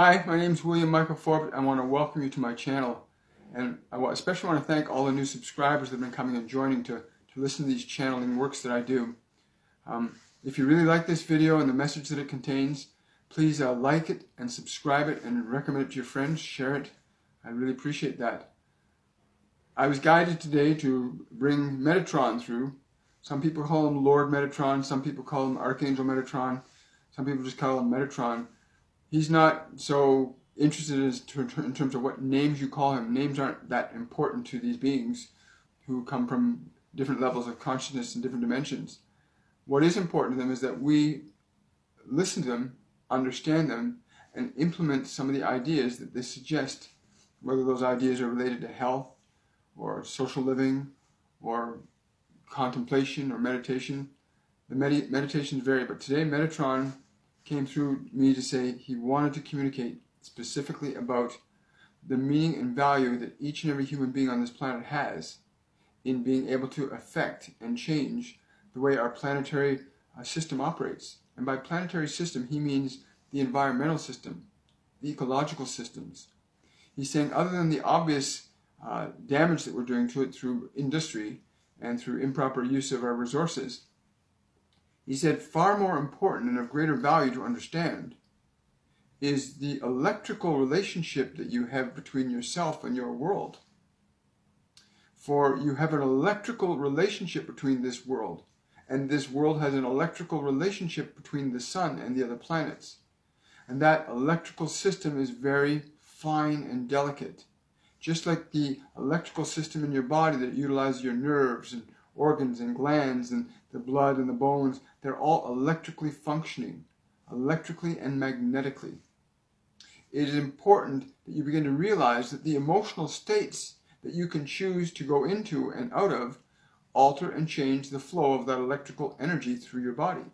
Hi, my name is William Michael Forbes. I want to welcome you to my channel. And especially want to thank all the new subscribers that have been coming and joining to listen to these channeling works that I do. If you really like this video and the message that it contains, please like it and subscribe it and recommend it to your friends, share it. I really appreciate that. I was guided today to bring Metatron through. Some people call him Lord Metatron, some people call him Archangel Metatron, some people just call him Metatron. He's not so interested in terms of what names you call him. Names aren't that important to these beings who come from different levels of consciousness and different dimensions. What is important to them is that we listen to them, understand them, and implement some of the ideas that they suggest, whether those ideas are related to health or social living or contemplation or meditation. The meditations vary, but today Metatron came through me to say he wanted to communicate specifically about the meaning and value that each and every human being on this planet has in being able to affect and change the way our planetary system operates. And by planetary system, he means the environmental system, the ecological systems. He's saying other than the obvious damage that we're doing to it through industry and through improper use of our resources, he said far more important and of greater value to understand is the electrical relationship that you have between yourself and your world. For you have an electrical relationship between this world, and this world has an electrical relationship between the sun and the other planets. And that electrical system is very fine and delicate. Just like the electrical system in your body that utilizes your nerves and organs and glands and the blood and the bones, they're all electrically functioning, electrically and magnetically. It is important that you begin to realize that the emotional states that you can choose to go into and out of alter and change the flow of that electrical energy through your body.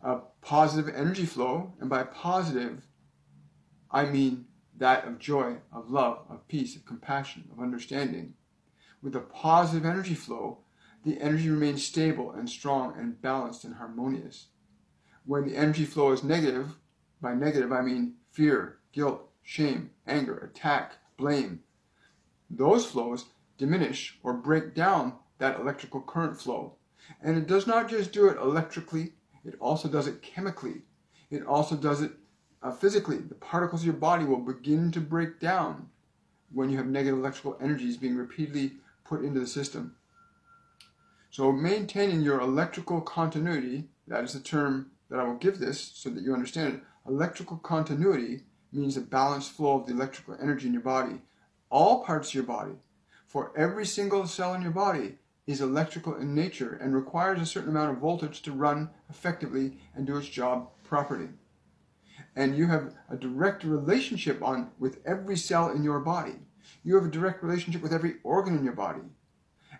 A positive energy flow, and by positive, I mean that of joy, of love, of peace, of compassion, of understanding. With a positive energy flow, the energy remains stable and strong and balanced and harmonious. When the energy flow is negative, by negative I mean fear, guilt, shame, anger, attack, blame, those flows diminish or break down that electrical current flow. And it does not just do it electrically, it also does it chemically. It also does it physically. The particles of your body will begin to break down when you have negative electrical energies being repeatedly put into the system. So maintaining your electrical continuity, that is the term that I will give this so that you understand it. Electrical continuity means a balanced flow of the electrical energy in your body. All parts of your body, for every single cell in your body, is electrical in nature and requires a certain amount of voltage to run effectively and do its job properly. And you have a direct relationship with every cell in your body. You have a direct relationship with every organ in your body.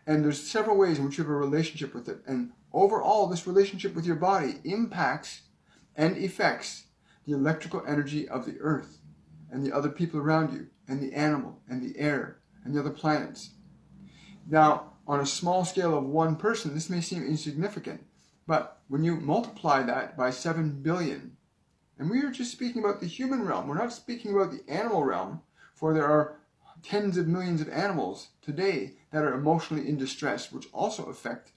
And there's several ways in which you have a relationship with it. And overall, this relationship with your body impacts and affects the electrical energy of the earth and the other people around you, and the animal, and the air, and the other planets. Now, on a small scale of one person, this may seem insignificant, but when you multiply that by 7 billion, and we are just speaking about the human realm, we're not speaking about the animal realm, for there are tens of millions of animals today that are emotionally in distress, which also affect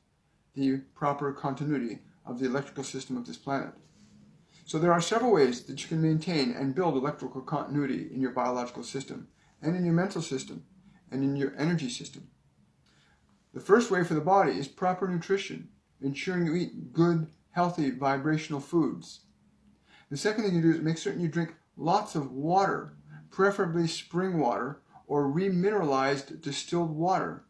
the proper continuity of the electrical system of this planet. So there are several ways that you can maintain and build electrical continuity in your biological system, and in your mental system, and in your energy system. The first way for the body is proper nutrition, ensuring you eat good, healthy, vibrational foods. The second thing you do is make certain you drink lots of water, preferably spring water or remineralized distilled water.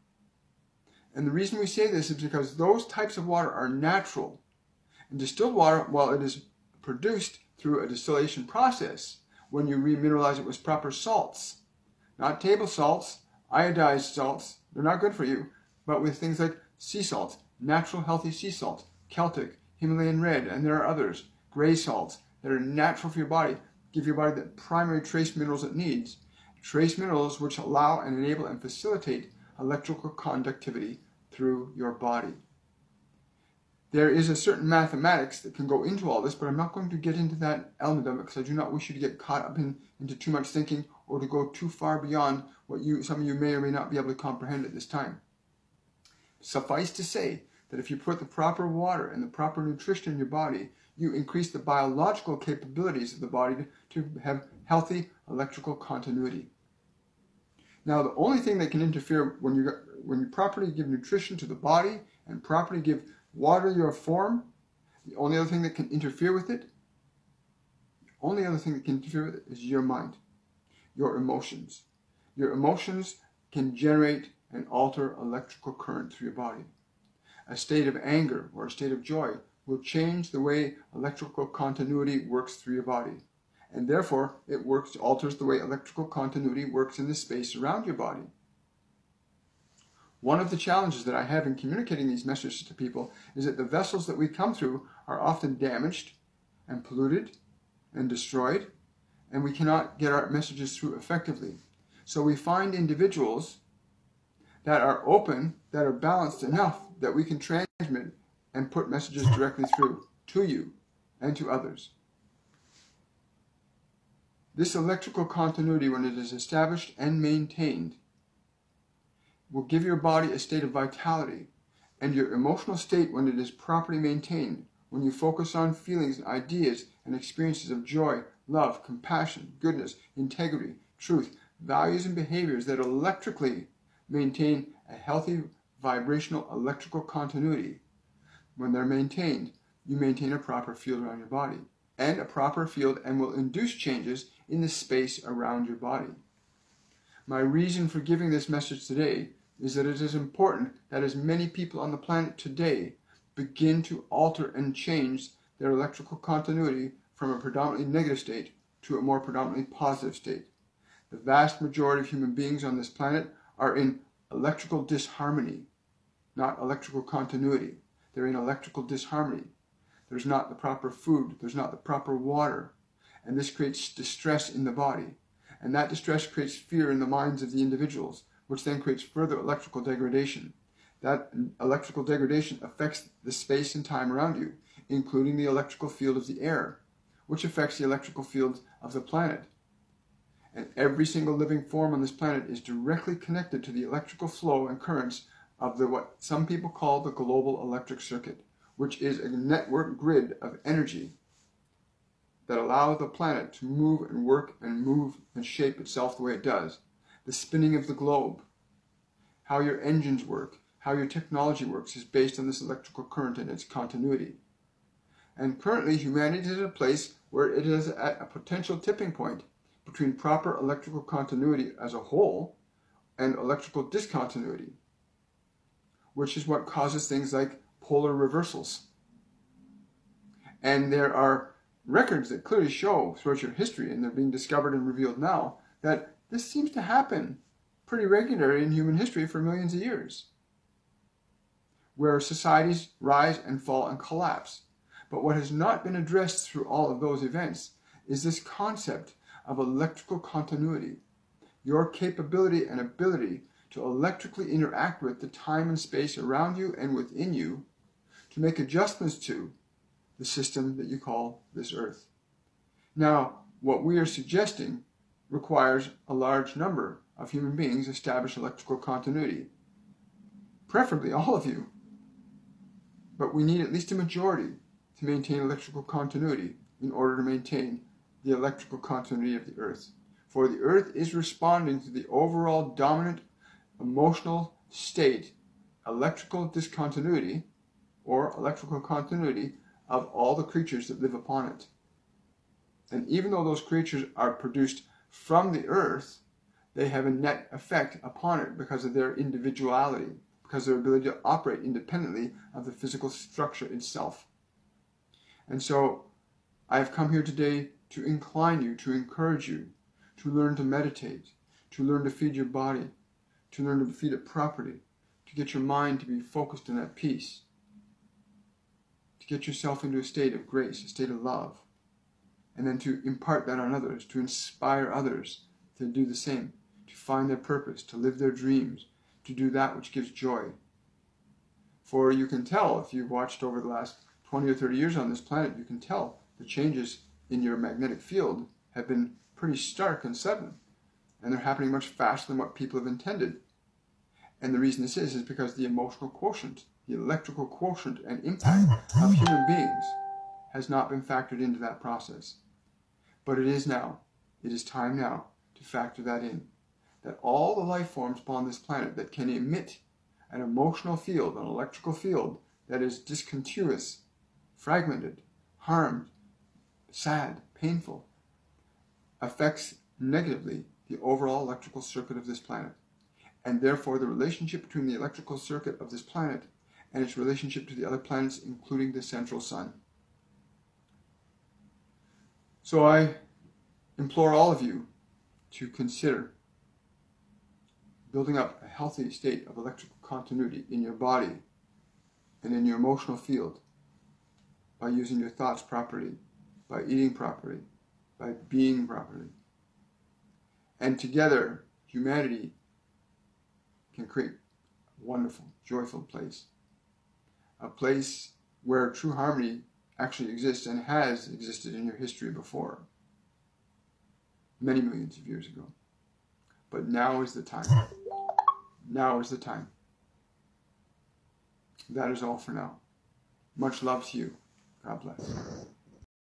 And the reason we say this is because those types of water are natural. And distilled water, while it is produced through a distillation process, when you remineralize it with proper salts, not table salts, iodized salts, they're not good for you, but with things like sea salts, natural healthy sea salts, Celtic, Himalayan red, and there are others, gray salts that are natural for your body, give your body the primary trace minerals it needs. Trace minerals which allow and enable and facilitate electrical conductivity through your body. There is a certain mathematics that can go into all this, but I'm not going to get into that element of it because I do not wish you to get caught up into too much thinking or to go too far beyond what some of you may or may not be able to comprehend at this time. Suffice to say that if you put the proper water and the proper nutrition in your body, you increase the biological capabilities of the body to have healthy electrical continuity. Now, the only thing that can interfere when you properly give nutrition to the body and properly give water your form, the only other thing that can interfere with it, is your mind, your emotions. Your emotions can generate and alter electrical current through your body. A state of anger or a state of joy will change the way electrical continuity works through your body. And therefore, it alters the way electrical continuity works in the space around your body. One of the challenges that I have in communicating these messages to people is that the vessels that we come through are often damaged and polluted and destroyed, and we cannot get our messages through effectively. So we find individuals that are open, that are balanced enough that we can transmit and put messages directly through to you and to others. This electrical continuity, when it is established and maintained, will give your body a state of vitality, and your emotional state, when it is properly maintained, when you focus on feelings and ideas and experiences of joy, love, compassion, goodness, integrity, truth, values and behaviors that electrically maintain a healthy vibrational electrical continuity. When they're maintained, you maintain a proper field around your body, and a proper field and will induce changes in the space around your body. My reason for giving this message today is that it is important that as many people on the planet today begin to alter and change their electrical continuity from a predominantly negative state to a more predominantly positive state. The vast majority of human beings on this planet are in electrical disharmony, not electrical continuity. They're in electrical disharmony. There's not the proper food, there's not the proper water, and this creates distress in the body. And that distress creates fear in the minds of the individuals, which then creates further electrical degradation. That electrical degradation affects the space and time around you, including the electrical field of the air, which affects the electrical field of the planet. And every single living form on this planet is directly connected to the electrical flow and currents of what some people call the global electric circuit, which is a network grid of energy that allow the planet to move and work and move and shape itself the way it does. The spinning of the globe, how your engines work, how your technology works is based on this electrical current and its continuity. And currently humanity is at a place where it is at a potential tipping point between proper electrical continuity as a whole and electrical discontinuity, which is what causes things like polar reversals. And there are records that clearly show throughout your history, and they're being discovered and revealed now, that this seems to happen pretty regularly in human history for millions of years, where societies rise and fall and collapse. But what has not been addressed through all of those events is this concept of electrical continuity, your capability and ability to electrically interact with the time and space around you and within you to make adjustments to the system that you call this earth. Now, what we are suggesting requires a large number of human beings establish electrical continuity, preferably all of you, but we need at least a majority to maintain electrical continuity in order to maintain the electrical continuity of the earth. For the earth is responding to the overall dominant emotional state, electrical discontinuity, or electrical continuity of all the creatures that live upon it. And even though those creatures are produced from the earth, they have a net effect upon it because of their individuality, because of their ability to operate independently of the physical structure itself. And so I have come here today to incline you, to encourage you, to learn to meditate, to learn to feed your body, to learn to feed it properly, to get your mind to be focused and at peace, to get yourself into a state of grace, a state of love, and then to impart that on others, to inspire others to do the same, to find their purpose, to live their dreams, to do that which gives joy. For you can tell, if you've watched over the last 20 or 30 years on this planet, you can tell the changes in your magnetic field have been pretty stark and sudden. And they're happening much faster than what people have intended. And the reason this is because the emotional quotient, the electrical quotient and impact of human beings has not been factored into that process. But it is now. It is time now to factor that in. That all the life forms upon this planet that can emit an emotional field, an electrical field that is discontinuous, fragmented, harmed, sad, painful, affects negatively the overall electrical circuit of this planet. And therefore the relationship between the electrical circuit of this planet and its relationship to the other planets, including the central sun. So I implore all of you to consider building up a healthy state of electrical continuity in your body and in your emotional field by using your thoughts properly, by eating properly, by being properly. And together, humanity can create a wonderful, joyful place. A place where true harmony actually exists and has existed in your history before, many millions of years ago. But now is the time. Now is the time. That is all for now. Much love to you. God bless.